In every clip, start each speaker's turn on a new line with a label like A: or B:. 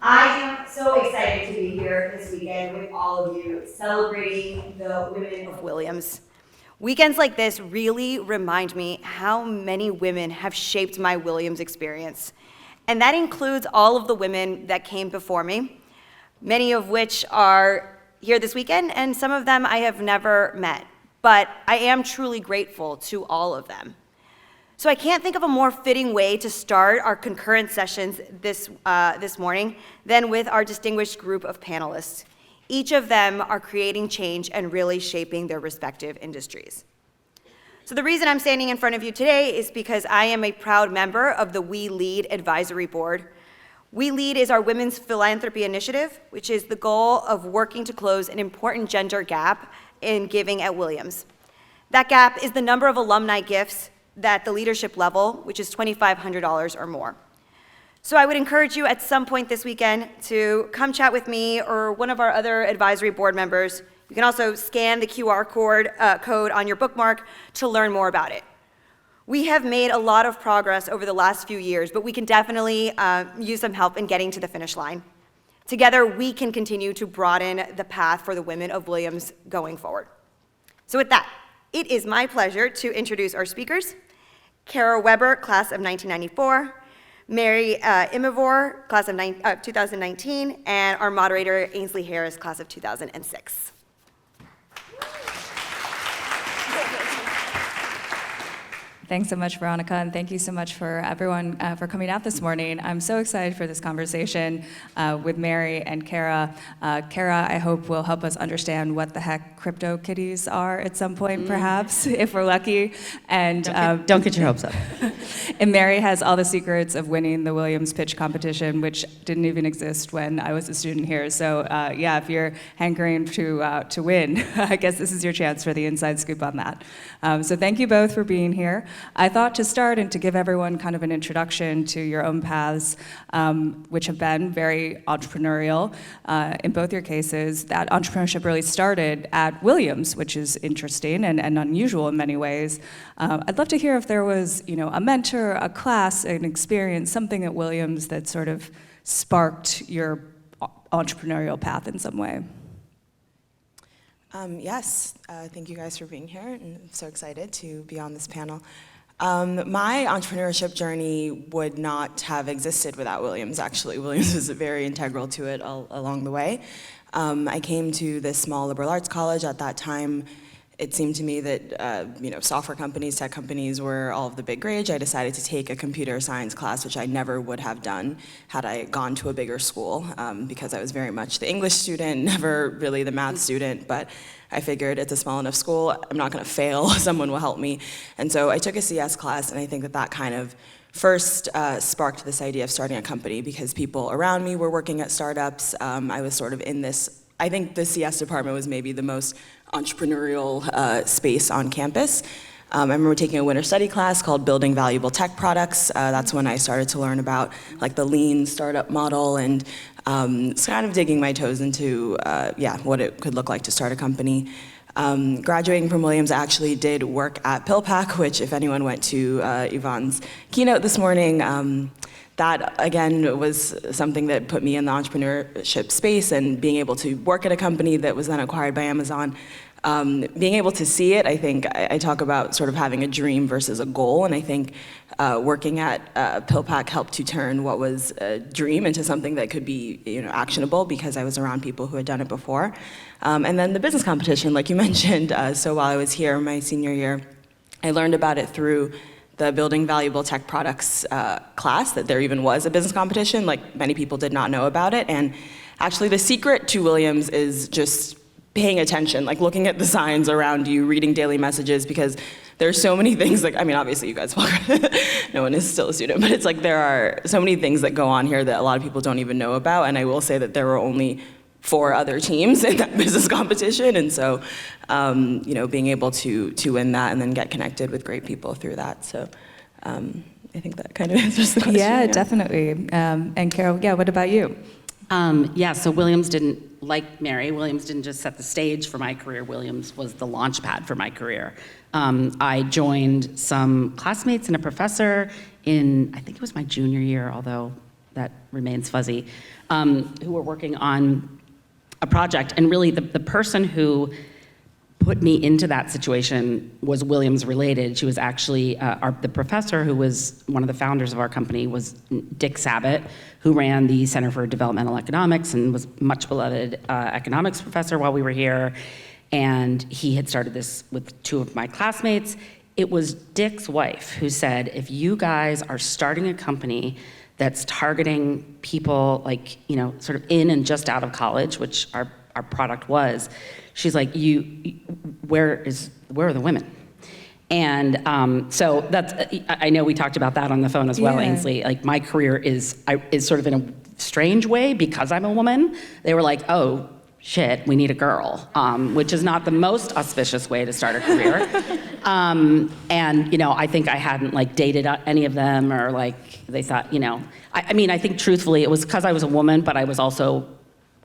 A: I am so excited to be here this weekend with all of you, celebrating the women of Williams. Weekends like this really remind me how many women have shaped my Williams experience. And that includes all of the women that came before me, many of which are here this weekend, and some of them I have never met. But I am truly grateful to all of them. So I can't think of a more fitting way to start our concurrent sessions this morning than with our distinguished group of panelists. Each of them are creating change and really shaping their respective industries. So the reason I'm standing in front of you today is because I am a proud member of the We Lead Advisory Board. We Lead is our women's philanthropy initiative, which is the goal of working to close an important gender gap in giving at Williams. That gap is the number of alumni gifts at the leadership level, which is $2,500 or more. So I would encourage you at some point this weekend to come chat with me or one of our other advisory board members. You can also scan the QR code on your bookmark to learn more about it. We have made a lot of progress over the last few years, but we can definitely use some help in getting to the finish line. Together, we can continue to broaden the path for the women of Williams going forward. So with that, it is my pleasure to introduce our speakers. Kara Weber, class of 1994, Mary Imivor, class of 2019, and our moderator, Ainsley Harris, class of 2006.
B: Thanks so much, Veronica, and thank you so much for everyone for coming out this morning. I'm so excited for this conversation with Mary and Kara. Kara, I hope, will help us understand what the heck crypto kitties are at some point, perhaps, if we're lucky. And
C: don't get your hopes up.
B: And Mary has all the secrets of winning the Williams pitch competition, which didn't even exist when I was a student here. So yeah, if you're hankering to win, I guess this is your chance for the inside scoop on that. So thank you both for being here. I thought to start and to give everyone kind of an introduction to your own paths, which have been very entrepreneurial in both your cases. That entrepreneurship really started at Williams, which is interesting and unusual in many ways. I'd love to hear if there was, a mentor, a class, an experience, something at Williams that sort of sparked your entrepreneurial path in some way.
D: Yes, thank you guys for being here, and I'm so excited to be on this panel. My entrepreneurship journey would not have existed without Williams, actually. Williams was very integral to it along the way. I came to this small liberal arts college. At that time, it seemed to me that software companies, tech companies were all of the big rage. I decided to take a computer science class, which I never would have done had I gone to a bigger school, because I was very much the English student, never really the math student, but I figured it's a small enough school, I'm not gonna fail, someone will help me. And so I took a CS class, and I think that kind of first sparked this idea of starting a company, because people around me were working at startups. I was sort of in this, I think the CS department was maybe the most entrepreneurial space on campus. I remember taking a winter study class called Building Valuable Tech Products. That's when I started to learn about like the lean startup model, and kind of digging my toes into what it could look like to start a company. Graduating from Williams, I actually did work at PillPack, which if anyone went to Yvonne's keynote this morning, that, again, was something that put me in the entrepreneurship space, and being able to work at a company that was then acquired by Amazon. Being able to see it, I think I talk about sort of having a dream versus a goal, and I think working at PillPack helped to turn what was a dream into something that could be actionable, because I was around people who had done it before. And then the business competition, like you mentioned, so while I was here my senior year, I learned about it through the Building Valuable Tech Products class, that there even was a business competition. Like, many people did not know about it, and actually the secret to Williams is just paying attention, like looking at the signs around you, reading daily messages, because there's so many things, like, I mean, obviously you guys, no one is still a student, but it's like there are so many things that go on here that a lot of people don't even know about, and I will say that there were only 4 other teams in that business competition, and so, being able to win that and then get connected with great people through that, so I think that kind of answers the question.
B: Yeah, definitely. And Carol, what about you?
C: So Williams didn't, like Mary, Williams didn't just set the stage for my career, Williams was the launch pad for my career. I joined some classmates and a professor in, I think it was my junior year, although that remains fuzzy, who were working on a project. And really, the person who put me into that situation was Williams related. She was actually, the professor who was one of the founders of our company was Dick Sabat, who ran the Center for Developmental Economics and was much beloved economics professor while we were here. And he had started this with two of my classmates. It was Dick's wife who said, if you guys are starting a company that's targeting people like, sort of in and just out of college, which our product was, she's like, where are the women? And so that's, I know we talked about that on the phone as well,
B: Yeah.
C: Ainsley. Like my career is sort of in a strange way because I'm a woman. They were like, oh, shit, we need a girl, which is not the most auspicious way to start a career. And, I think I hadn't like dated any of them or like they thought, I mean, I think truthfully it was because I was a woman, but I was also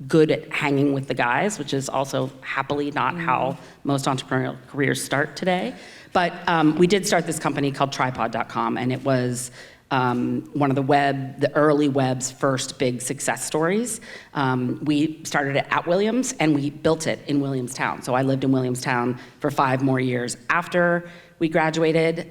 C: good at hanging with the guys, which is also happily not how most entrepreneurial careers start today. But we did start this company called tripod.com, and it was one of the early web's first big success stories. We started it at Williams, and we built it in Williamstown. So I lived in Williamstown for 5 more years after we graduated,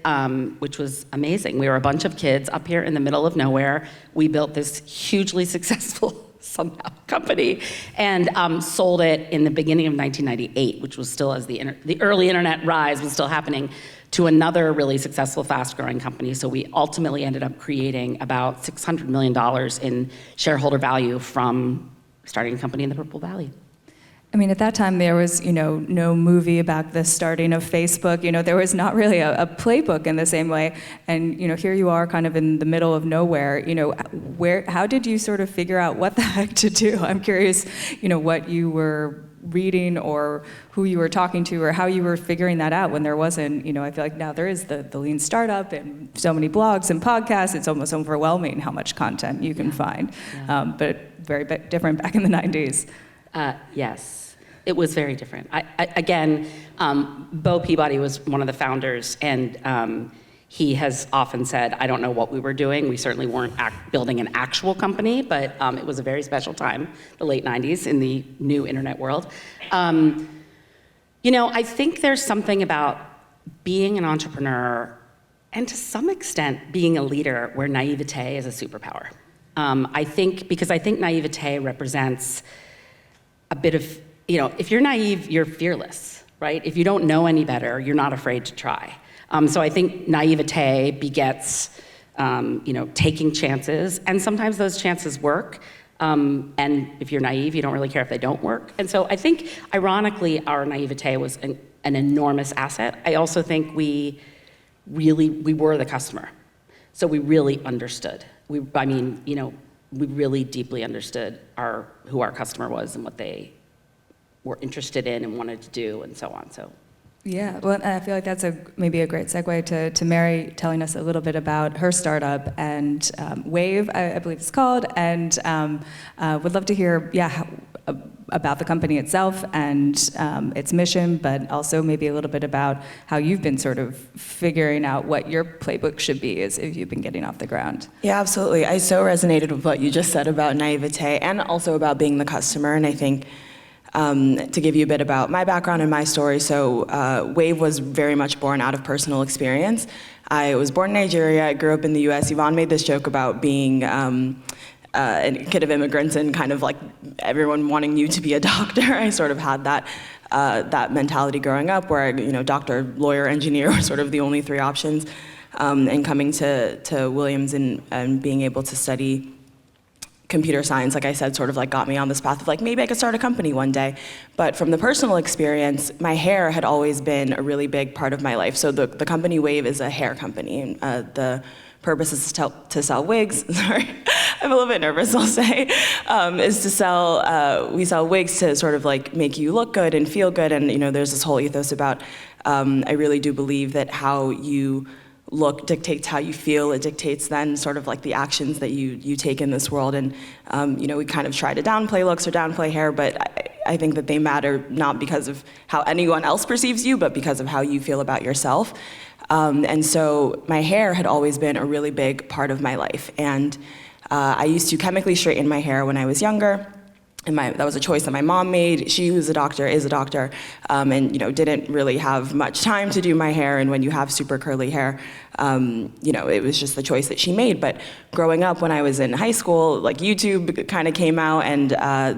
C: which was amazing. We were a bunch of kids up here in the middle of nowhere. We built this hugely successful somehow company and sold it in the beginning of 1998, which was still as the early internet rise was still happening, to another really successful, fast-growing company. So we ultimately ended up creating about $600 million in shareholder value from starting a company in the Purple Valley.
B: I mean, at that time, there was, no movie about the starting of Facebook. There was not really a playbook in the same way. And, here you are kind of in the middle of nowhere. How did you sort of figure out what the heck to do? I'm curious, what you were reading or who you were talking to or how you were figuring that out when there wasn't, I feel like now there is the lean startup and so many blogs and podcasts. It's almost overwhelming how much content you can find.
C: Yeah.
B: But very different back in the 90s.
C: Yes, it was very different. Again, Bo Peabody was one of the founders, and he has often said, I don't know what we were doing. We certainly weren't building an actual company, but it was a very special time, the late 90s, in the new internet world. I think there's something about being an entrepreneur, and to some extent being a leader, where naivete is a superpower. I think naivete represents a bit of, if you're naive, you're fearless, right? If you don't know any better, you're not afraid to try. So I think naivete begets, taking chances, and sometimes those chances work. And if you're naive, you don't really care if they don't work. And so I think, ironically, our naivete was an enormous asset. I also think we were the customer. So we really understood. We really deeply understood who our customer was and what they were interested in and wanted to do and so on. So.
B: Yeah, well, I feel like that's maybe a great segue to Mary telling us a little bit about her startup and Wave, I believe it's called, and would love to hear, about the company itself and its mission, but also maybe a little bit about how you've been sort of figuring out what your playbook should be as if you've been getting off the ground.
D: Yeah, absolutely. I so resonated with what you just said about naivete and also about being the customer, and I think to give you a bit about my background and my story, so Wave was very much born out of personal experience. I was born in Nigeria, I grew up in the US. Yvonne made this joke about being a kid of immigrants and kind of like everyone wanting you to be a doctor. I sort of had that mentality growing up where, doctor, lawyer, engineer were sort of the only 3 options. And coming to Williams and being able to study computer science, like I said, sort of like got me on this path of like, maybe I could start a company one day. But from the personal experience, my hair had always been a really big part of my life. So the company Wave is a hair company. And, the purpose is to sell wigs. Sorry, I'm a little bit nervous, I'll say, is to sell, we sell wigs to sort of like make you look good and feel good. And, there's this whole ethos about, I really do believe that how you look dictates how you feel. It dictates then sort of like the actions that you take in this world. And, we kind of try to downplay looks or downplay hair, but I think that they matter not because of how anyone else perceives you, but because of how you feel about yourself. And so my hair had always been a really big part of my life. And I used to chemically straighten my hair when I was younger. And that was a choice that my mom made. She was a doctor, is a doctor, and didn't really have much time to do my hair. And when you have super curly hair, it was just the choice that she made. But growing up, when I was in high school, like YouTube kind of came out, and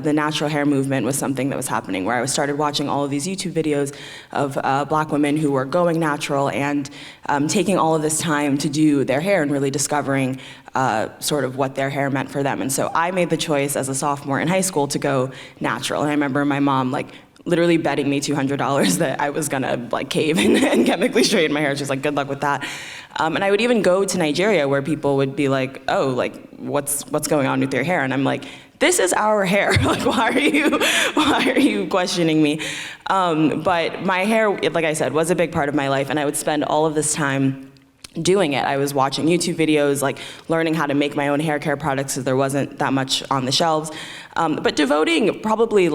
D: the natural hair movement was something that was happening, where I started watching all of these YouTube videos of Black women who were going natural and taking all of this time to do their hair and really discovering sort of what their hair meant for them. And so I made the choice as a sophomore in high school to go natural. And I remember my mom literally betting me $200 that I was gonna cave and chemically straighten my hair. She's like, good luck with that. And I would even go to Nigeria where people would be like, oh, what's going on with your hair? And I'm like, this is our hair. Why are you questioning me? But my hair, like I said, was a big part of my life, and I would spend all of this time doing it. I was watching YouTube videos, learning how to make my own hair care products, because there wasn't that much on the shelves, but devoting probably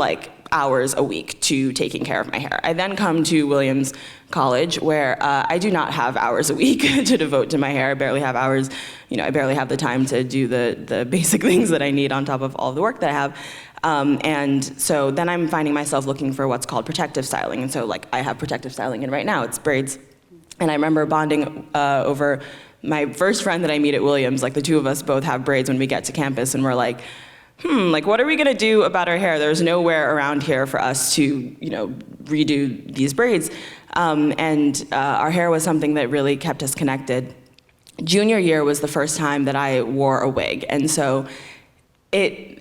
D: hours a week to taking care of my hair. I then come to Williams College, where I do not have hours a week to devote to my hair. I barely have hours, I barely have the time to do the basic things that I need on top of all of the work that I have. And so then I'm finding myself looking for what's called protective styling. And so I have protective styling in right now, it's braids. And I remember bonding over my first friend that I meet at Williams. The two of us both have braids when we get to campus, and we're like, what are we gonna do about our hair? There's nowhere around here for us to, redo these braids. And our hair was something that really kept us connected. Junior year was the first time that I wore a wig, and so I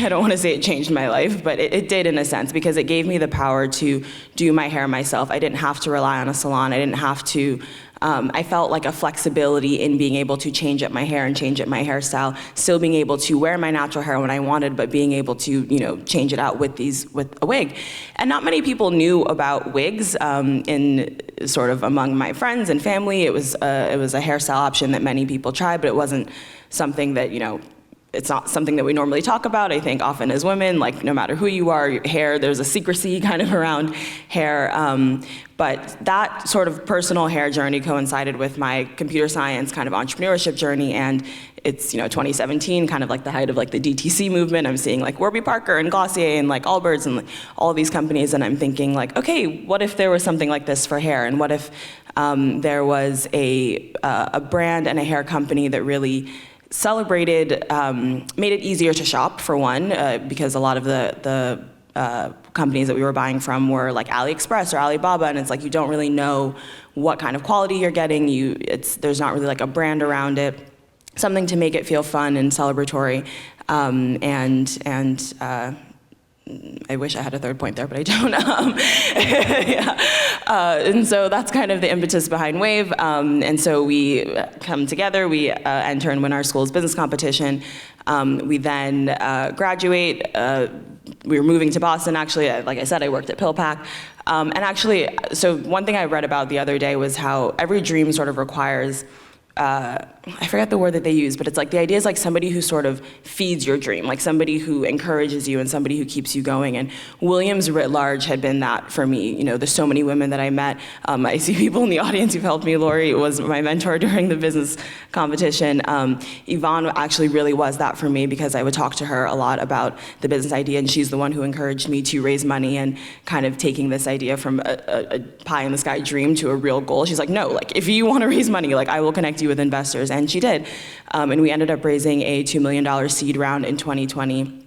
D: don't want to say it changed my life, but it did in a sense, because it gave me the power to do my hair myself. I didn't have to rely on a salon. I didn't have to, I felt a flexibility in being able to change up my hair and change up my hairstyle, still being able to wear my natural hair when I wanted, but being able to, change it out with a wig. And not many people knew about wigs in sort of among my friends and family. It was a hairstyle option that many people tried, but it wasn't something that, it's not something that we normally talk about. I think often as women, no matter who you are, your hair, there's a secrecy kind of around hair. But that sort of personal hair journey coincided with my computer science kind of entrepreneurship journey, and it's 2017, kind of the height of the DTC movement. I'm seeing Warby Parker and Glossier and Allbirds and all these companies, and I'm thinking okay, what if there was something like this for hair, and what if there was a brand and a hair company that really celebrated, made it easier to shop, for one, because a lot of the companies that we were buying from were AliExpress or Alibaba, and it's you don't really know what kind of quality you're getting. There's not really a brand around it. Something to make it feel fun and celebratory, I wish I had a third point there, but I don't. And so that's kind of the impetus behind WAVE. And so we come together, we enter and win our school's business competition. We then graduate. We were moving to Boston, actually. Like I said, I worked at PillPack. And actually, so one thing I read about the other day was how every dream sort of requires, I forget the word that they use, but it's the idea is somebody who sort of feeds your dream, somebody who encourages you and somebody who keeps you going. And Williams writ large had been that for me. There's so many women that I met. I see people in the audience who've helped me. Lori was my mentor during the business competition. Yvonne actually really was that for me, because I would talk to her a lot about the business idea, and she's the one who encouraged me to raise money and kind of taking this idea from a pie in the sky dream to a real goal. She's like, no, if you want to raise money, I will connect you with investors. And she did. And we ended up raising a $2 million seed round in 2020.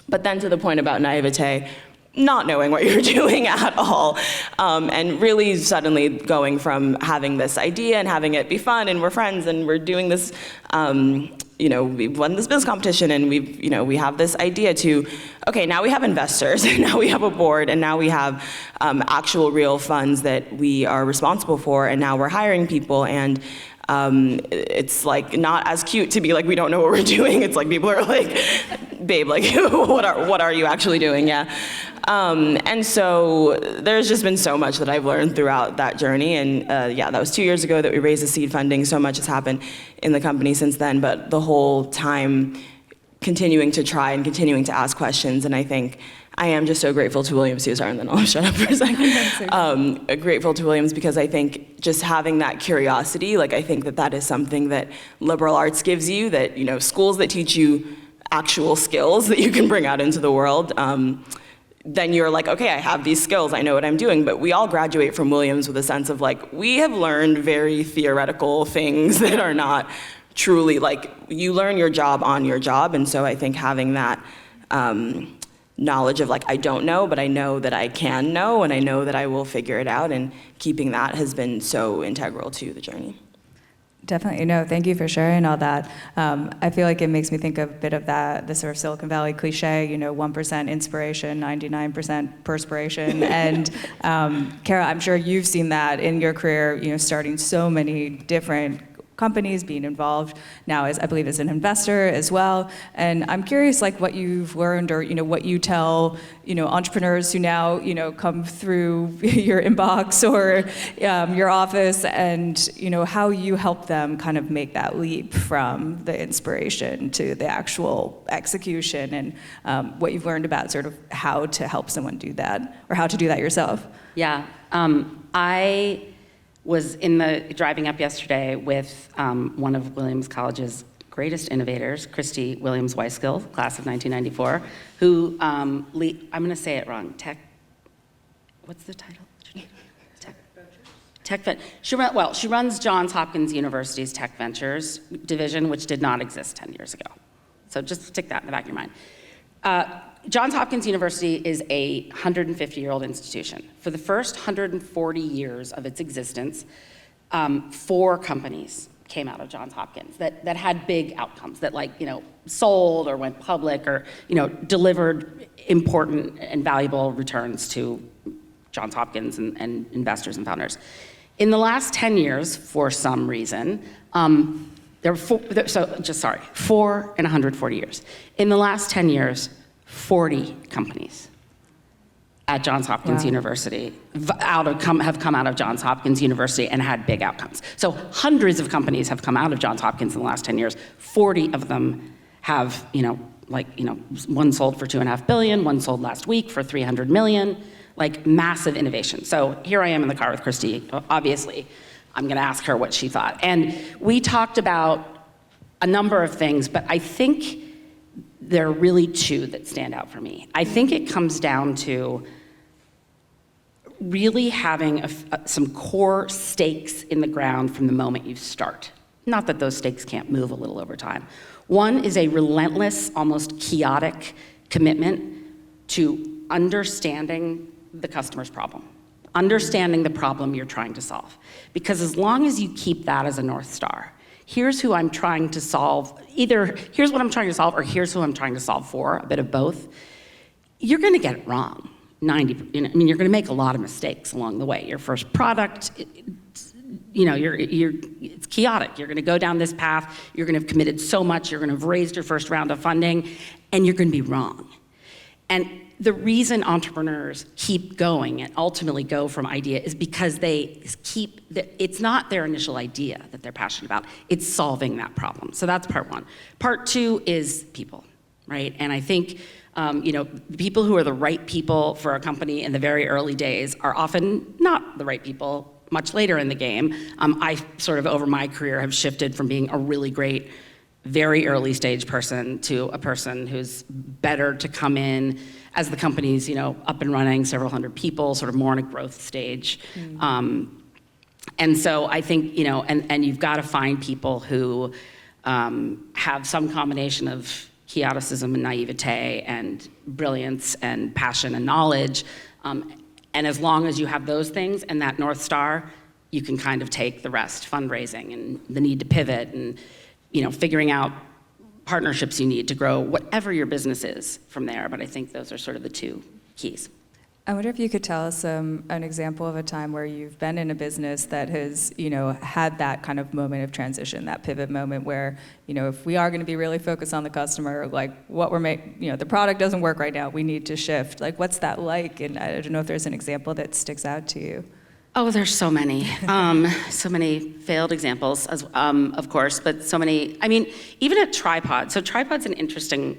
D: But then to the point about naivete, not knowing what you're doing at all. And really suddenly going from having this idea and having it be fun, and we're friends and we're doing this, we won this business competition, and we have this idea to, okay, now we have investors, and now we have a board, and now we have actual real funds that we are responsible for, and now we're hiring people, and it's not as cute to be we don't know what we're doing. It's people are babe, what are you actually doing? Yeah. And so there's just been so much that I've learned throughout that journey. And that was 2 years ago that we raised the seed funding. So much has happened in the company since then, but the whole time continuing to try and continuing to ask questions. And I think I am just so grateful to Williams, Cesar, and then I'll shut up for a second. Grateful to Williams because I think just having that curiosity, like I think that that is something that liberal arts gives you, that, you know, schools that teach you actual skills that you can bring out into the world, then you're like, okay, I have these skills, I know what I'm doing. But we all graduate from Williams with a sense of like, we have learned very theoretical things that are not truly, like, you learn your job on your job. And so I think having that knowledge of like, I don't know, but I know that I can know, and I know that I will figure it out, and keeping that has been so integral to the journey.
B: Definitely, no, thank you for sharing all that. I feel like it makes me think a bit of the sort of Silicon Valley cliche, you know, 1% inspiration, 99% perspiration. And Kara, I'm sure you've seen that in your career, you know, starting so many different companies, being involved now as, I believe, as an investor as well. And I'm curious, like, what you've learned, or, you know, what you tell, you know, entrepreneurs who now, you know, come through your inbox or your office, and, you know, how you help them kind of make that leap from the inspiration to the actual execution, and what you've learned about sort of how to help someone do that, or how to do that yourself.
C: Yeah, I was driving up yesterday with one of Williams College's greatest innovators, Christy Williams Weiskill, class of 1994, who, I'm gonna say it wrong, what's the title? She runs Johns Hopkins University's Tech Ventures division, which did not exist 10 years ago. So just stick that in the back of your mind. Johns Hopkins University is a 150-year-old institution. For the first 140 years of its existence, 4 companies came out of Johns Hopkins that had big outcomes, that, like, you know, sold or went public, or, you know, delivered important and valuable returns to Johns Hopkins and investors and founders. In the last 10 years, for some reason, there were 4 in 140 years. In the last 10 years, 40 companies at Johns Hopkins University have come out of Johns Hopkins University and had big outcomes. So hundreds of companies have come out of Johns Hopkins in the last 10 years. 40 of them have, you know, like, you know, one sold for $2.5 billion, one sold last week for $300 million, like massive innovation. So here I am in the car with Christy. Obviously, I'm gonna ask her what she thought. And we talked about a number of things, but I think there are really 2 that stand out for me. I think it comes down to really having some core stakes in the ground from the moment you start. Not that those stakes can't move a little over time. One is a relentless, almost chaotic commitment to understanding the customer's problem, understanding the problem you're trying to solve. Because as long as you keep that as a North Star, here's who I'm trying to solve, either here's what I'm trying to solve, or here's who I'm trying to solve for, a bit of both, you're gonna get it wrong. You're gonna make a lot of mistakes along the way. Your first product, it's chaotic. You're gonna go down this path, you're gonna have committed so much, you're gonna have raised your first round of funding, and you're gonna be wrong. And the reason entrepreneurs keep going and ultimately go from idea is because it's not their initial idea that they're passionate about, it's solving that problem. So that's part 1. Part 2 is people, right? And I think, people who are the right people for a company in the very early days are often not the right people much later in the game. I sort of, over my career, have shifted from being a really great, very early stage person to a person who's better to come in as the company's, up and running, several hundred people, sort of more in a growth stage. And so I think, and you've got to find people who have some combination of chaoticism and naivete and brilliance and passion and knowledge. And as long as you have those things and that North Star, you can kind of take the rest, fundraising and the need to pivot and figuring out partnerships you need to grow whatever your business is from there. But I think those are sort of the 2 keys.
B: I wonder if you could tell us an example of a time where you've been in a business that has, had that kind of moment of transition, that pivot moment where, if we are going to be really focused on the customer, like what we're the product doesn't work right now, we need to shift. Like, what's that like? And I don't know if there's an example that sticks out to you.
C: Oh, there's so many. So many failed examples, of course, but so many, even at Tripod. So Tripod's an interesting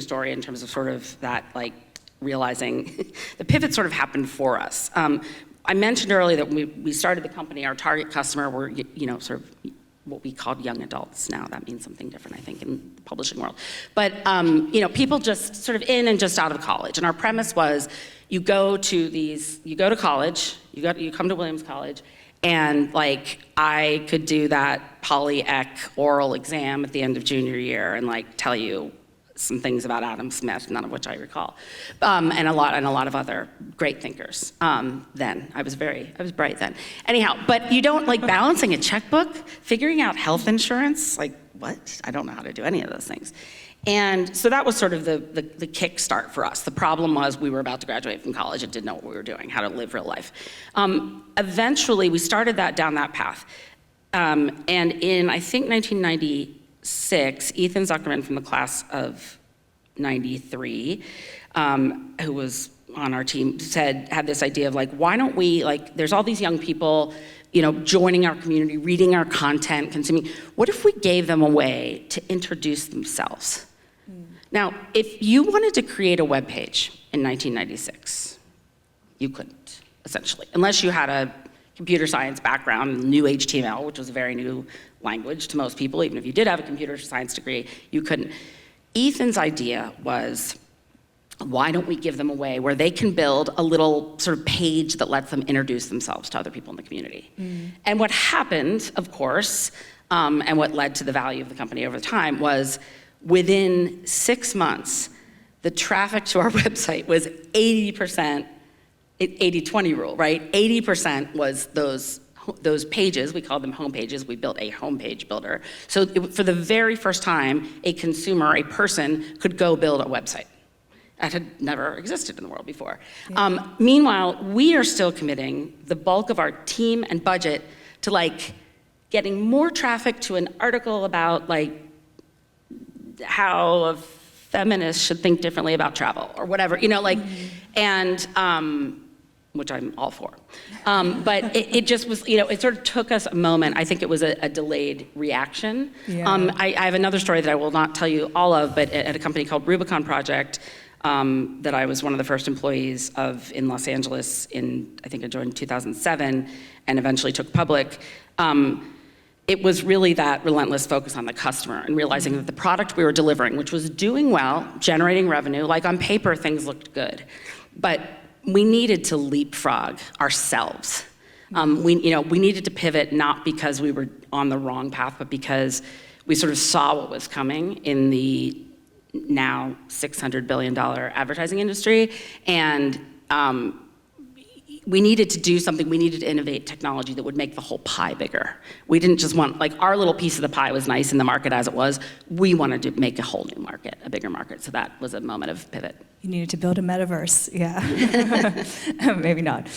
C: story in terms of sort of that, like, realizing the pivot sort of happened for us. I mentioned earlier that when we started the company, our target customer were, sort of what we called young adults. Now that means something different, I think, in the publishing world. But, people just sort of in and just out of college. And our premise was, you go to college, you come to Williams College, and like, I could do that poly-ec oral exam at the end of junior year and like tell you some things about Adam Smith, none of which I recall, and a lot of other great thinkers. Then I was bright then. Anyhow, but you don't like balancing a checkbook, figuring out health insurance, like what? I don't know how to do any of those things. And so that was sort of the kickstart for us. The problem was we were about to graduate from college and didn't know what we were doing, how to live real life. Eventually, we started down that path. And in, I think, 1996, Ethan Zuckerman from the class of 93, who was on our team, had this idea of like, why don't we, like, there's all these young people, joining our community, reading our content, consuming. What if we gave them a way to introduce themselves? Now, if you wanted to create a web page in 1996, you couldn't, essentially, unless you had a computer science background, knew HTML, which was a very new language to most people. Even if you did have a computer science degree, you couldn't. Ethan's idea was, why don't we give them a way where they can build a little sort of page that lets them introduce themselves to other people in the community? And what happened, of course, and what led to the value of the company over time was, within 6 months, the traffic to our website was 80%, 80-20 rule, right? 80% was those pages, we called them home pages. We built a homepage builder. So for the very first time, a consumer, a person, could go build a website. That had never existed in the world before. Yeah. Meanwhile, we are still committing the bulk of our team and budget to like getting more traffic to an article about like how a feminist should think differently about travel or whatever, and which I'm all for. But it just was, it sort of took us a moment. I think it was a delayed reaction. Yeah. I have another story that I will not tell you all of, but at a company called Rubicon Project, that I was one of the first employees of in Los Angeles I think I joined in 2007 and eventually took public. It was really that relentless focus on the customer and realizing that the product we were delivering, which was doing well, generating revenue, like on paper things looked good, but we needed to leapfrog ourselves. We needed to pivot not because we were on the wrong path, but because we sort of saw what was coming in the now $600 billion advertising industry, and we needed to do something. We needed to innovate technology that would make the whole pie bigger. We didn't just want, like, our little piece of the pie was nice in the market as it was. We wanted to make a whole new market, a bigger market. So that was a moment of pivot.
B: You needed to build a metaverse, yeah. Maybe not.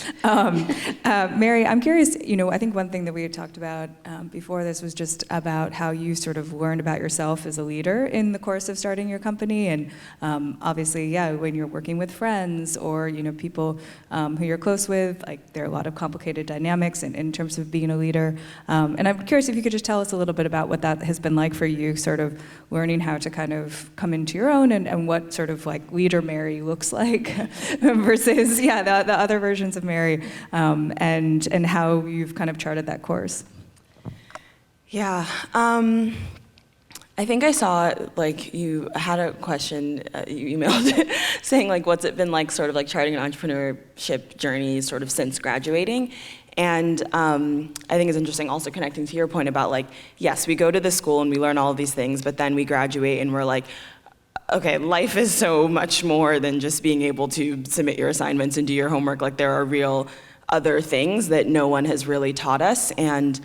B: Mary, I'm curious, I think one thing that we had talked about before this was just about how you sort of learned about yourself as a leader in the course of starting your company. And obviously, yeah, when you're working with friends or, people who you're close with, like there are a lot of complicated dynamics in terms of being a leader. And I'm curious if you could just tell us a little bit about what that has been like for you, sort of learning how to kind of come into your own and what sort of like leader Mary looks like versus, the other versions of Mary, and how you've kind of charted that course.
D: Yeah, I think I saw, like, you had a question, you emailed, saying, like, what's it been like sort of like charting an entrepreneurship journey sort of since graduating? And I think it's interesting also connecting to your point about, like, yes, we go to this school and we learn all of these things, but then we graduate and we're like, okay, life is so much more than just being able to submit your assignments and do your homework. Like, there are real other things that no one has really taught us. And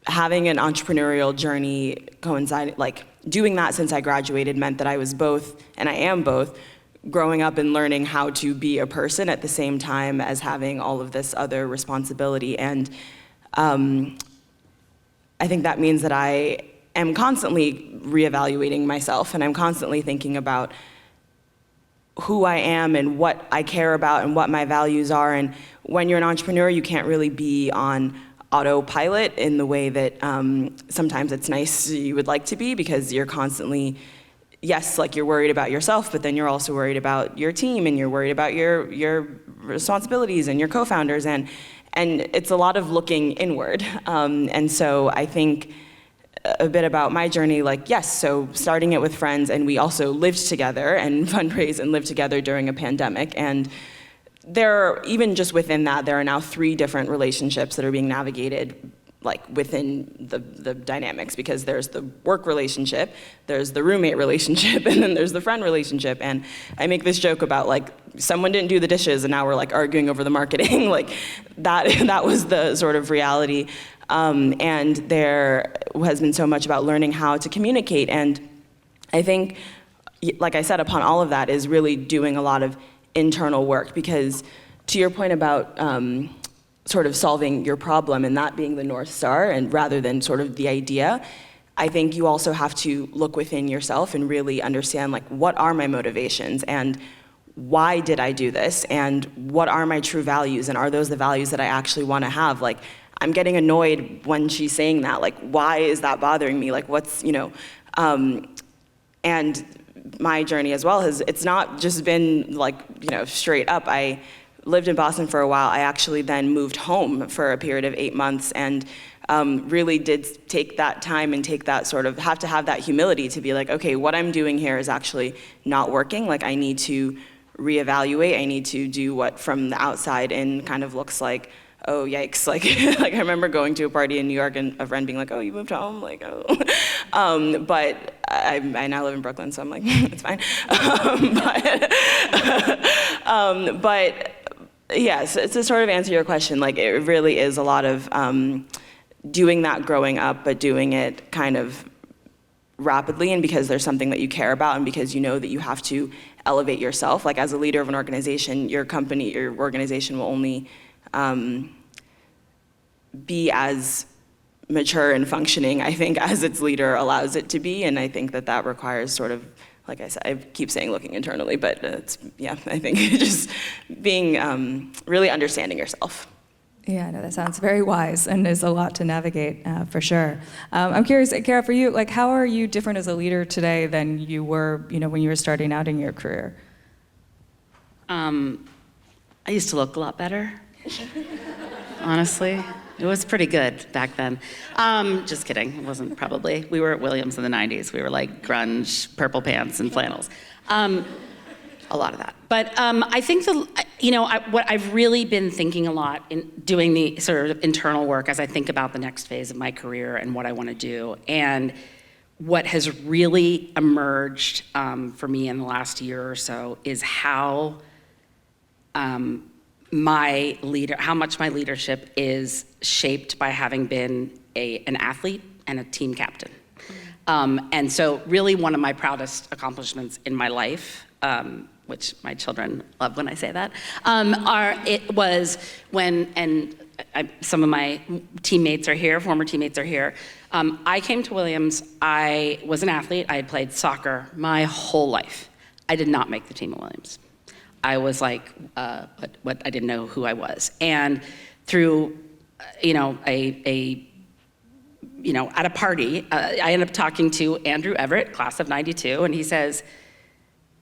D: having an entrepreneurial journey coincided, like, doing that since I graduated meant that I was both, and I am both, growing up and learning how to be a person at the same time as having all of this other responsibility. And I think that means that I am constantly reevaluating myself, and I'm constantly thinking about who I am and what I care about and what my values are. And when you're an entrepreneur, you can't really be on autopilot in the way that sometimes it's nice you would like to be, because you're constantly yes, like you're worried about yourself, but then you're also worried about your team, and you're worried about your responsibilities and your co-founders, and it's a lot of looking inward. And so I think a bit about my journey, like, yes, so starting it with friends, and we also lived together and fundraised and lived together during a pandemic. And even just within that, there are now 3 different relationships that are being navigated, like within the dynamics, because there's the work relationship, there's the roommate relationship, and then there's the friend relationship. And I make this joke about, like, someone didn't do the dishes and now we're like arguing over the marketing. Like that was the sort of reality. And there has been so much about learning how to communicate. And I think, like I said, upon all of that is really doing a lot of internal work, because to your point about sort of solving your problem and that being the North Star, and rather than sort of the idea, I think you also have to look within yourself and really understand, like, what are my motivations, and why did I do this, and what are my true values, and are those the values that I actually want to have? Like, I'm getting annoyed when she's saying that. Like, why is that bothering me? Like, what's, and my journey as well it's not just been, like, straight up. I lived in Boston for a while. I actually then moved home for a period of 8 months, and really did take that time and take that sort of, have to have that humility to be like, okay, what I'm doing here is actually not working. Like, I need to reevaluate. I need to do what from the outside in kind of looks like, oh, yikes. Like, like I remember going to a party in New York and a friend being like, oh, you moved home? Like, oh. But I now live in Brooklyn, so I'm like, it's fine. But yes, to sort of answer your question, like, it really is a lot of doing that growing up, but doing it kind of rapidly, and because there's something that you care about, and because you know that you have to elevate yourself. Like, as a leader of an organization, your company, your organization will only be as mature and functioning, I think, as its leader allows it to be. And I think that requires sort of, like I said, I keep saying looking internally, but I think just being, really understanding yourself.
B: Yeah, no, that sounds very wise, and there's a lot to navigate, for sure. I'm curious, Kara, for you, like, how are you different as a leader today than you were, when you were starting out in your career?
C: I used to look a lot better, honestly. It was pretty good back then. Just kidding, it wasn't probably. We were at Williams in the 90s. We were like grunge, purple pants and flannels. A lot of that. But I think what I've really been thinking a lot in doing the sort of internal work as I think about the next phase of my career and what I want to do, and what has really emerged for me in the last year or so is how much my leadership is shaped by having been an athlete and a team captain. And so really one of my proudest accomplishments in my life, which my children love when I say that, was when, some of my teammates are here, former teammates are here. I came to Williams, I was an athlete, I had played soccer my whole life. I did not make the team at Williams. I was like, what I didn't know who I was. And through, at a party, I ended up talking to Andrew Everett, class of '92, and he says,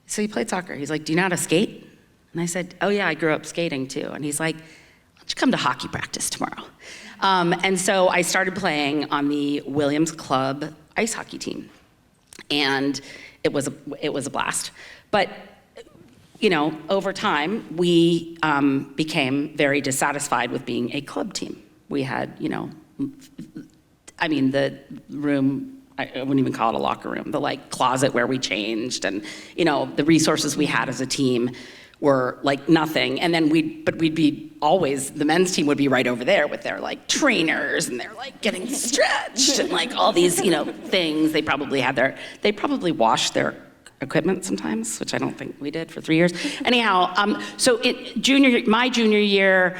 C: so you played soccer. He's like, do you know how to skate? And I said, oh yeah, I grew up skating too. And he's like, why don't you come to hockey practice tomorrow? And so I started playing on the Williams Club ice hockey team. And it was a blast. But over time, we became very dissatisfied with being a club team. We had, the room, I wouldn't even call it a locker room, the closet where we changed, and the resources we had as a team were like nothing. And then the men's team would be right over there with their trainers, and they're getting stretched and all these things. They probably washed their equipment sometimes, which I don't think we did for 3 years. Anyhow, so my junior year,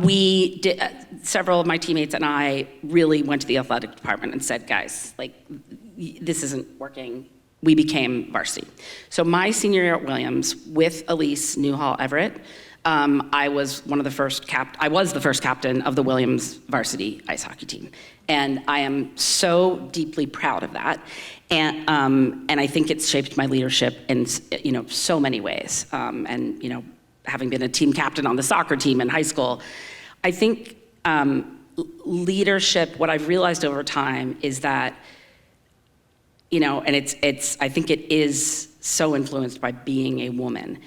C: we did, several of my teammates and I really went to the athletic department and said, guys, this isn't working. We became varsity. So my senior year at Williams, with Elise Newhall Everett, I was the first captain of the Williams varsity ice hockey team. And I am so deeply proud of that. And I think it's shaped my leadership in, so many ways. Having been a team captain on the soccer team in high school, I think leadership, what I've realized over time is that, and I think it is so influenced by being a woman.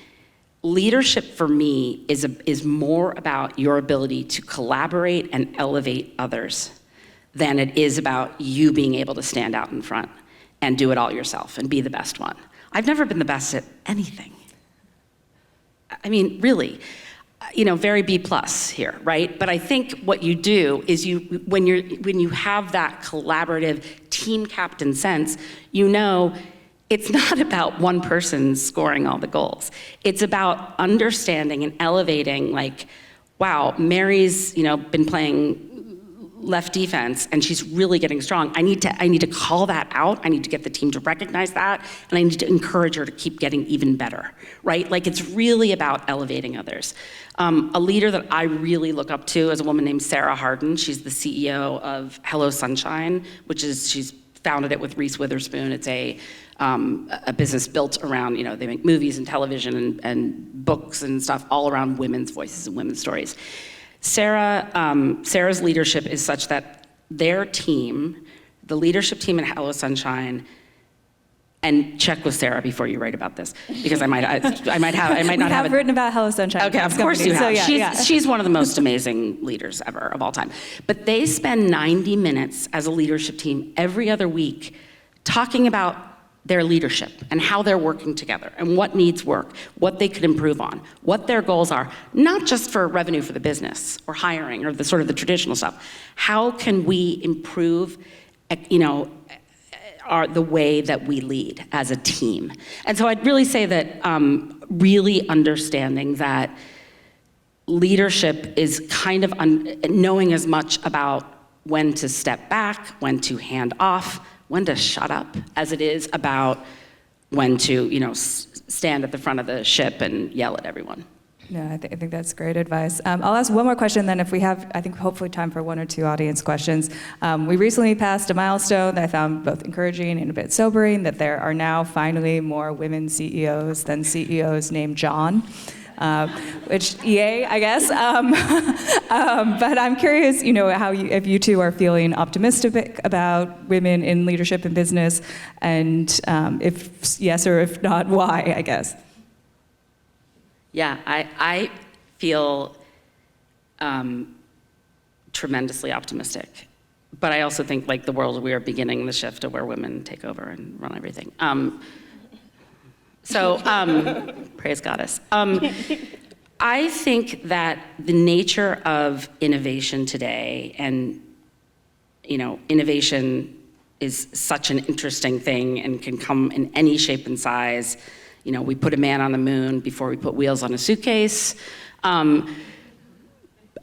C: Leadership for me is more about your ability to collaborate and elevate others than it is about you being able to stand out in front and do it all yourself and be the best one. I've never been the best at anything. I mean, really, very B+ here, right? But I think what you do is when you have that collaborative team captain sense, it's not about one person scoring all the goals. It's about understanding and elevating, like, wow, Mary's, been playing left defense and she's really getting strong. I need to call that out. I need to get the team to recognize that, and I need to encourage her to keep getting even better, right? Like, it's really about elevating others. A leader that I really look up to is a woman named Sarah Harden. She's the CEO of Hello Sunshine, she's founded it with Reese Witherspoon. It's a business built around, they make movies and television and books and stuff all around women's voices and women's stories. Sarah's leadership is such that their team, the leadership team at Hello Sunshine, and check with Sarah before you write about this, because I might not have
B: I've written about Hello Sunshine.
C: Okay, of course you have.
B: So yeah,
C: She's one of the most amazing leaders ever of all time. But they spend 90 minutes as a leadership team every other week talking about their leadership and how they're working together and what needs work, what they could improve on, what their goals are, not just for revenue for the business or hiring or the sort of the traditional stuff. How can we improve, the way that we lead as a team? And so I'd really say that really understanding that leadership is kind of knowing as much about when to step back, when to hand off, when to shut up, as it is about when to, stand at the front of the ship and yell at everyone.
B: Yeah, I think that's great advice. I'll ask one more question, then if we have, I think, hopefully time for one or two audience questions. We recently passed a milestone that I found both encouraging and a bit sobering, that there are now finally more women CEOs than CEOs named John. Which, yay, I guess. But I'm curious, if you two are feeling optimistic about women in leadership and business, and if yes or if not, why, I guess.
C: Yeah, I feel tremendously optimistic. But I also think, like the world, we are beginning the shift to where women take over and run everything. Praise Goddess. I think that the nature of innovation today, and innovation is such an interesting thing and can come in any shape and size. We put a man on the moon before we put wheels on a suitcase. And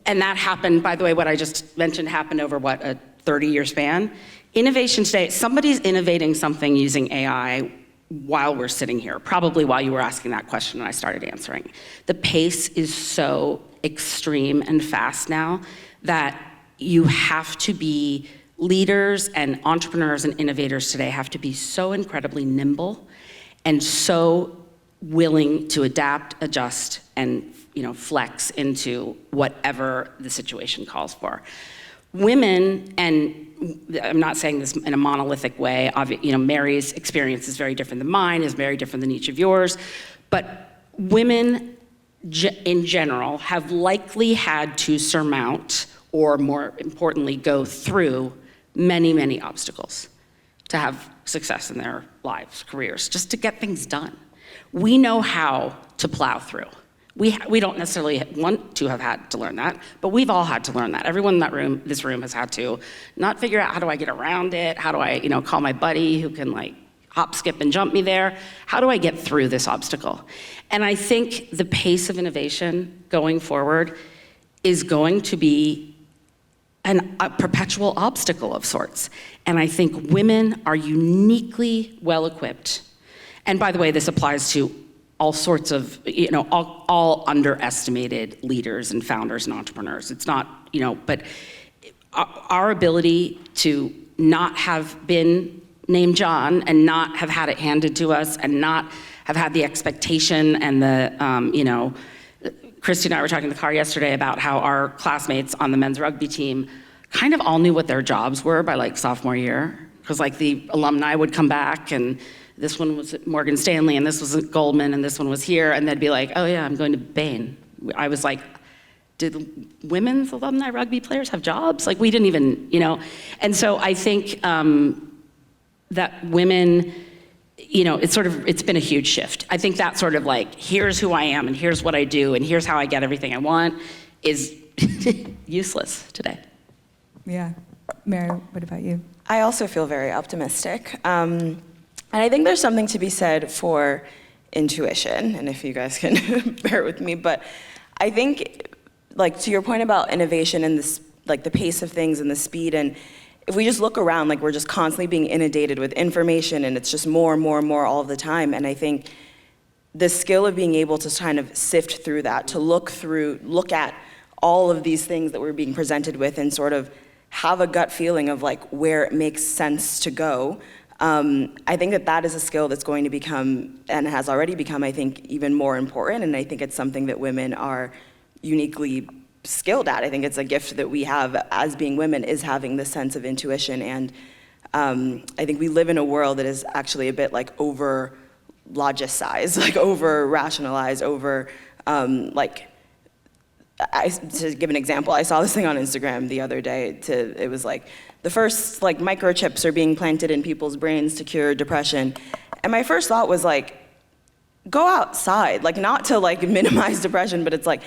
C: that happened, by the way, what I just mentioned happened over, a 30-year span? Innovation today, somebody's innovating something using AI while we're sitting here, probably while you were asking that question and I started answering. The pace is so extreme and fast now that you have to be, leaders and entrepreneurs and innovators today have to be so incredibly nimble and so willing to adapt, adjust, and flex into whatever the situation calls for. Women, and I'm not saying this in a monolithic way, Mary's experience is very different than mine, is very different than each of yours, but women in general have likely had to surmount, or more importantly, go through many, many obstacles to have success in their lives, careers, just to get things done. We know how to plow through. We don't necessarily want to have had to learn that, but we've all had to learn that. Everyone in this room has had to not figure out how do I get around it, how do I call my buddy who can hop, skip, and jump me there, how do I get through this obstacle? And I think the pace of innovation going forward is going to be a perpetual obstacle of sorts. And I think women are uniquely well-equipped. And by the way, this applies to all sorts of, all underestimated leaders and founders and entrepreneurs. It's not, but our ability to not have been named John and not have had it handed to us and not have had the expectation and the, Christy and I were talking in the car yesterday about how our classmates on the men's rugby team kind of all knew what their jobs were by like sophomore year. Because like the alumni would come back and this one was at Morgan Stanley and this was at Goldman and this one was here, and they'd be like, oh yeah, I'm going to Bain. I was like, did women's alumni rugby players have jobs? Like we didn't even, And so I think that women, it's been a huge shift. I think that sort of like, here's who I am and here's what I do and here's how I get everything I want is useless today.
B: Yeah. Mary, what about you?
D: I also feel very optimistic. And I think there's something to be said for intuition, and if you guys can bear with me, but I think, like, to your point about innovation and this, like, the pace of things and the speed, and if we just look around, like, we're just constantly being inundated with information, and it's just more and more and more all of the time, and I think the skill of being able to kind of sift through that, to look at all of these things that we're being presented with and sort of have a gut feeling of like where it makes sense to go. I think that is a skill that's going to become, and has already become, I think, even more important, and I think it's something that women are uniquely skilled at. I think it's a gift that we have as being women, is having this sense of intuition, and I think we live in a world that is actually a bit like over-logicized, like over-rationalized, to give an example, I saw this thing on Instagram the other day. It was like, the first like microchips are being planted in people's brains to cure depression. And my first thought was like, go outside. Like, not to like minimize depression, but it's like,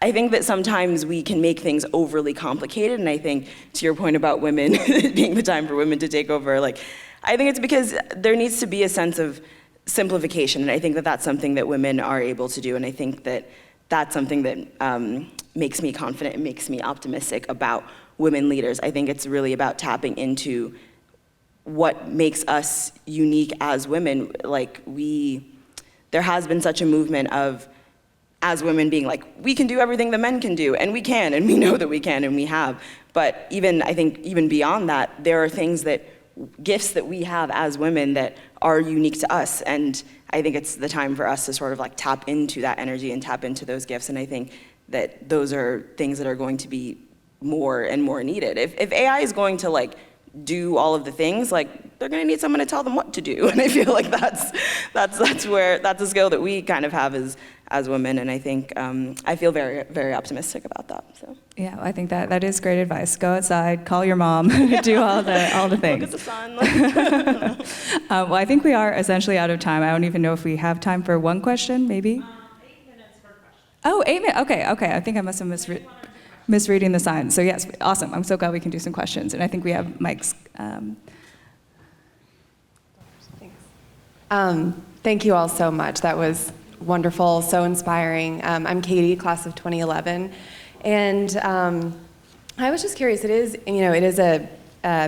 D: I think that sometimes we can make things overly complicated. And I think to your point about women, being the time for women to take over, like, I think it's because there needs to be a sense of simplification. And I think that that's something that women are able to do. And I think that that's something that makes me confident and makes me optimistic about women leaders. I think it's really about tapping into what makes us unique as women. Like, there has been such a movement of, as women being like, we can do everything the men can do, and we can, and we know that we can, and we have. But I think even beyond that, there are gifts that we have as women that are unique to us, and I think it's the time for us to sort of like tap into that energy and tap into those gifts, and I think that those are things that are going to be more and more needed. If AI is going to like do all of the things, like, they're going to need someone to tell them what to do, and I feel like that's a skill that we kind of have as women, and I think I feel very, very optimistic about that. So.
B: Yeah, I think that is great advice. Go outside, call your mom, do all the things.
D: Look at the sun.
B: Well, I think we are essentially out of time. I don't even know if we have time for one question, maybe?
E: 8 minutes per question.
B: Oh, 8 minutes. Okay. I think I must have misreading the signs. So yes, awesome. I'm so glad we can do some questions. And I think we have mics.
E: Thanks. Thank you all so much. That was wonderful, so inspiring. I'm Katie, class of 2011. And I was just curious, it is a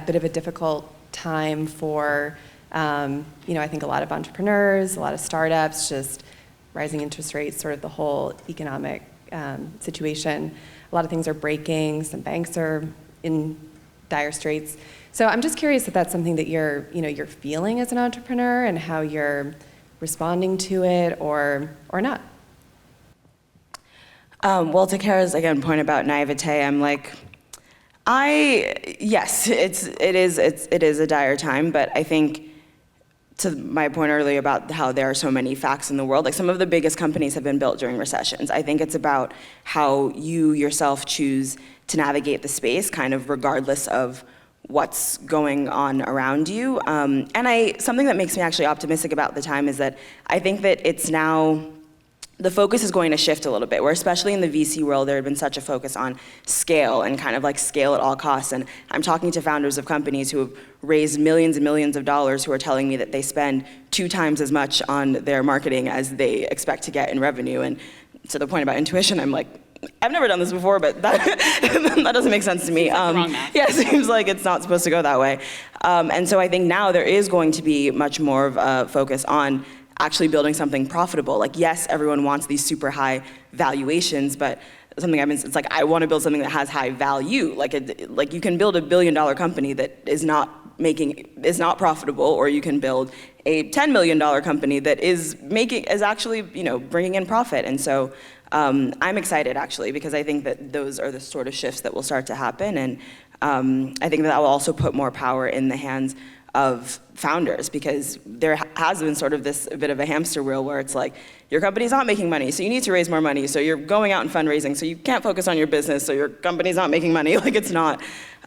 E: bit of a difficult time for, I think a lot of entrepreneurs, a lot of startups, just rising interest rates, sort of the whole economic situation. A lot of things are breaking, some banks are in dire straits. So I'm just curious if that's something that you're feeling as an entrepreneur and how you're responding to it or not.
D: Well, to Kara's, again, point about naivete, I'm like, yes, it is a dire time, but I think, to my point earlier about how there are so many facts in the world, like some of the biggest companies have been built during recessions. I think it's about how you yourself choose to navigate the space, kind of regardless of what's going on around you. Something that makes me actually optimistic about the time is that I think that it's now, the focus is going to shift a little bit, where especially in the VC world, there had been such a focus on scale and kind of like scale at all costs. And I'm talking to founders of companies who have raised millions and millions of dollars who are telling me that they spend 2 times as much on their marketing as they expect to get in revenue. And to the point about intuition, I'm like, I've never done this before, but that doesn't make sense to me.
C: Wrong math.
D: Yeah, it seems like it's not supposed to go that way. And so I think now there is going to be much more of a focus on actually building something profitable. Like, yes, everyone wants these super high valuations, but it's like, I want to build something that has high value. Like you can build $1 billion company that is not not profitable, or you can build a $10 million company that is actually, bringing in profit. And so I'm excited, actually, because I think that those are the sort of shifts that will start to happen. And I think that will also put more power in the hands of founders, because there has been sort of this bit of a hamster wheel where it's like, your company's not making money, so you need to raise more money, so you're going out and fundraising, so you can't focus on your business, so your company's not making money. Like, it's not.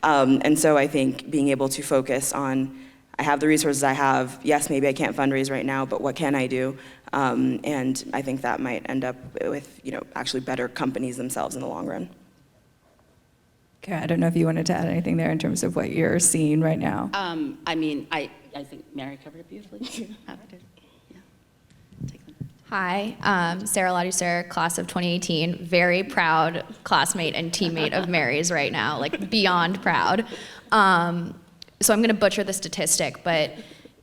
D: And so I think being able to focus on, I have the resources I have, yes, maybe I can't fundraise right now, but what can I do? And I think that might end up with, actually better companies themselves in the long run.
B: Kara, I don't know if you wanted to add anything there in terms of what you're seeing right now.
C: I think Mary covered it beautifully.
F: Hi, Sarah Ladusser, class of 2018. Very proud classmate and teammate of Mary's right now, like beyond proud. So I'm going to butcher the statistic, but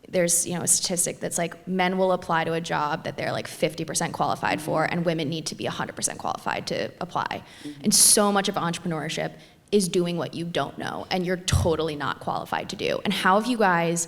F: there's a statistic that's like men will apply to a job that they're like 50% qualified for, and women need to be 100% qualified to apply. And so much of entrepreneurship is doing what you don't know and you're totally not qualified to do. And how have you guys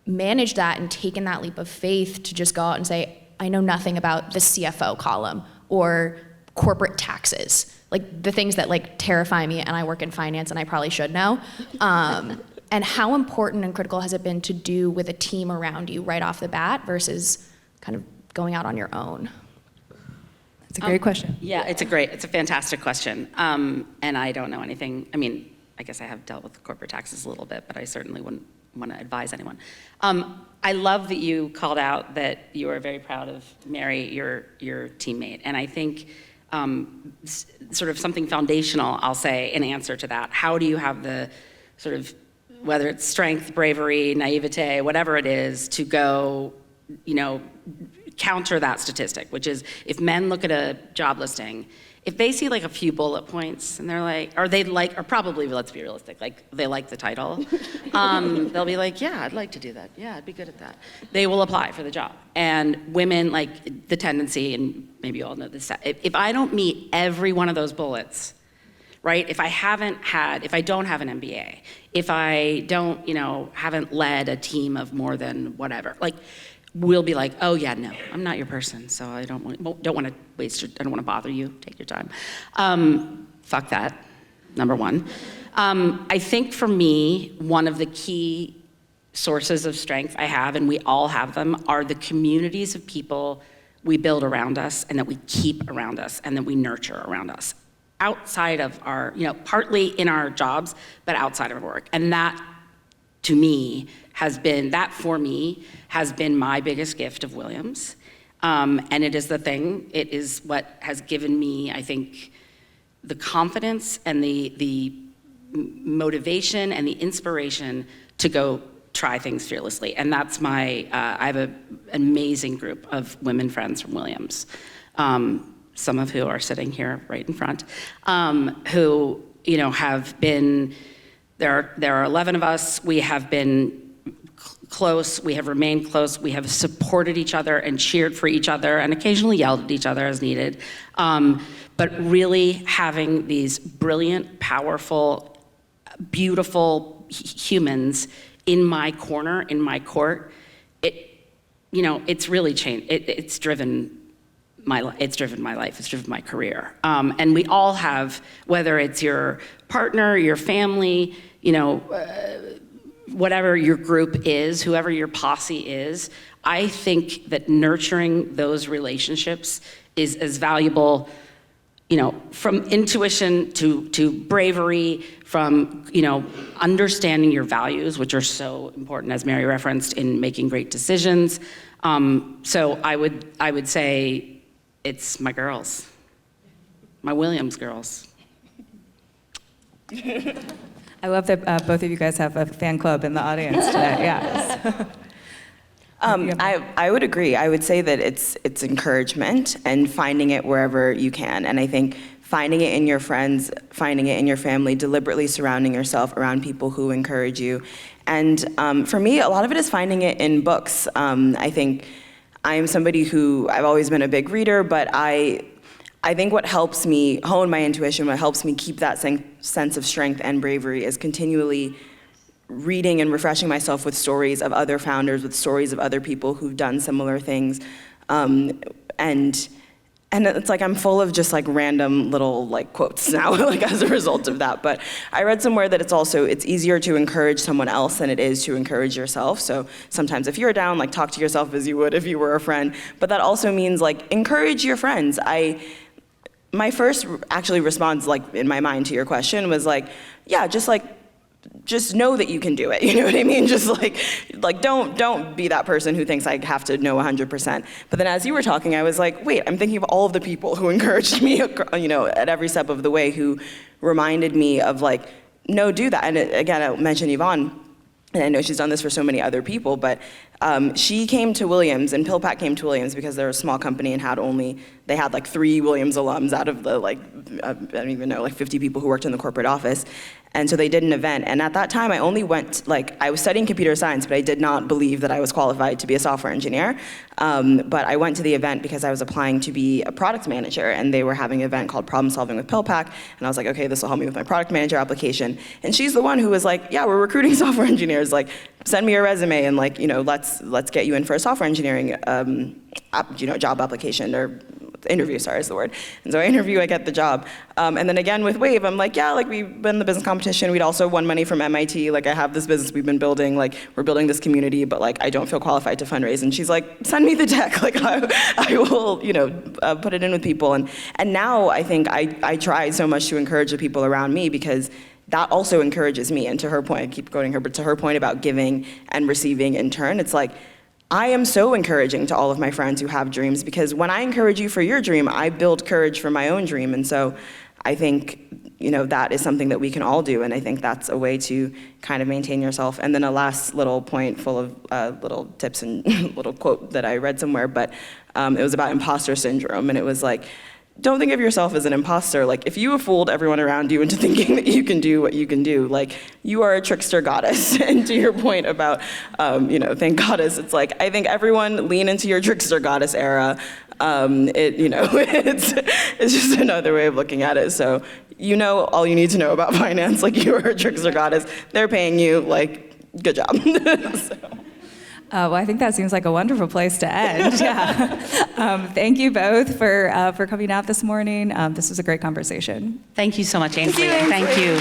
F: managed that and taken that leap of faith to just go out and say, I know nothing about the CFO column or corporate taxes, like the things that like terrify me, and I work in finance and I probably should know. And how important and critical has it been to do with a team around you right off the bat versus kind of going out on your own?
B: It's a great question.
C: Yeah, it's a fantastic question. And I don't know anything. I mean, I guess I have dealt with corporate taxes a little bit, but I certainly wouldn't want to advise anyone. I love that you called out that you are very proud of Mary, your teammate. And I think sort of something foundational, I'll say, in answer to that. How do you have the sort of, whether it's strength, bravery, naivete, whatever it is, to go, counter that statistic, which is if men look at a job listing, if they see like a few bullet points and they're like, or probably, let's be realistic, like they like the title, they'll be like, yeah, I'd like to do that. Yeah, I'd be good at that. They will apply for the job. And women, like the tendency, and maybe you all know this, if I don't meet every one of those bullets, right? If I don't have an MBA, if I don't, haven't led a team of more than whatever, like, we'll be like, oh yeah, no, I'm not your person, so I don't want to waste I don't want to bother you, take your time. Fuck that, number one. I think for me, one of the key sources of strength I have, and we all have them, are the communities of people we build around us and that we keep around us and that we nurture around us. Outside of our, partly in our jobs, but outside of our work. And that, to me, has been my biggest gift of Williams. And it is what has given me, I think, the confidence and the motivation and the inspiration to go try things fearlessly. And that's I have an amazing group of women friends from Williams, some of who are sitting here right in front, who, have been, there are 11 of us. We have been close, we have remained close, we have supported each other and cheered for each other and occasionally yelled at each other as needed. But really having these brilliant, powerful, beautiful humans in my corner, in my court, it's really changed. It's driven my life, it's driven my career. And we all have, whether it's your partner, your family, whatever your group is, whoever your posse is, I think that nurturing those relationships is as valuable, from intuition to bravery, from, understanding your values, which are so important, as Mary referenced, in making great decisions. So I would say it's my girls, my Williams girls.
B: I love that both of you guys have a fan club in the audience today. Yes.
D: I would agree. I would say that it's encouragement and finding it wherever you can. And I think finding it in your friends, finding it in your family, deliberately surrounding yourself around people who encourage you. And for me, a lot of it is finding it in books. I think I am somebody who, I've always been a big reader, but I think what helps me hone my intuition, what helps me keep that sense of strength and bravery is continually reading and refreshing myself with stories of other founders, with stories of other people who've done similar things. And it's like I'm full of just like random little like quotes now, like as a result of that. But I read somewhere that it's easier to encourage someone else than it is to encourage yourself. So sometimes if you're down, like talk to yourself as you would if you were a friend. But that also means like encourage your friends. My first actually response, like in my mind to your question, was like, yeah, just know that you can do it. You know what I mean? Just like don't be that person who thinks I have to know 100%. But then as you were talking, I was like, wait, I'm thinking of all of the people who encouraged me, at every step of the way, who reminded me of like, no, do that. And again, I mentioned Yvonne. And I know she's done this for so many other people, but she came to Williams, and PillPack came to Williams because they're a small company and they had like 3 Williams alums out of the I don't even know, like 50 people who worked in the corporate office. And so they did an event, and at that time I only went, I was studying computer science, but I did not believe that I was qualified to be a software engineer. But I went to the event because I was applying to be a product manager, and they were having an event called Problem Solving with PillPack, and I was like, okay, this will help me with my product manager application. And she's the one who was like, yeah, we're recruiting software engineers, like, send me your resume, and like, let's get you in for a software engineering job application, or interview, sorry is the word. And so I interview, I get the job. And then again with Wave, I'm like, yeah, like we've been in the business competition, we'd also won money from MIT, like I have this business we've been building, like we're building this community, but like I don't feel qualified to fundraise. And she's like, send me the deck, like I will, put it in with people. And now I think I try so much to encourage the people around me, because that also encourages me. And to her point, I keep quoting her, but to her point about giving and receiving in turn, it's like, I am so encouraging to all of my friends who have dreams, because when I encourage you for your dream, I build courage for my own dream. And so I think, that is something that we can all do. And I think that's a way to kind of maintain yourself. And then a last little point full of little tips and little quote that I read somewhere, but it was about imposter syndrome. And it was like, don't think of yourself as an imposter. Like, if you have fooled everyone around you into thinking that you can do what you can do, like, you are a trickster goddess. And to your point about, thank goddess, it's like, I think everyone lean into your trickster goddess era. It's just another way of looking at it. So, all you need to know about finance, like, you are a trickster goddess. They're paying you, like, good job. So.
B: Well, I think that seems like a wonderful place to end. Yeah. Thank you both for coming out this morning. This was a great conversation.
C: Thank you so much, Ainsley. Thank you.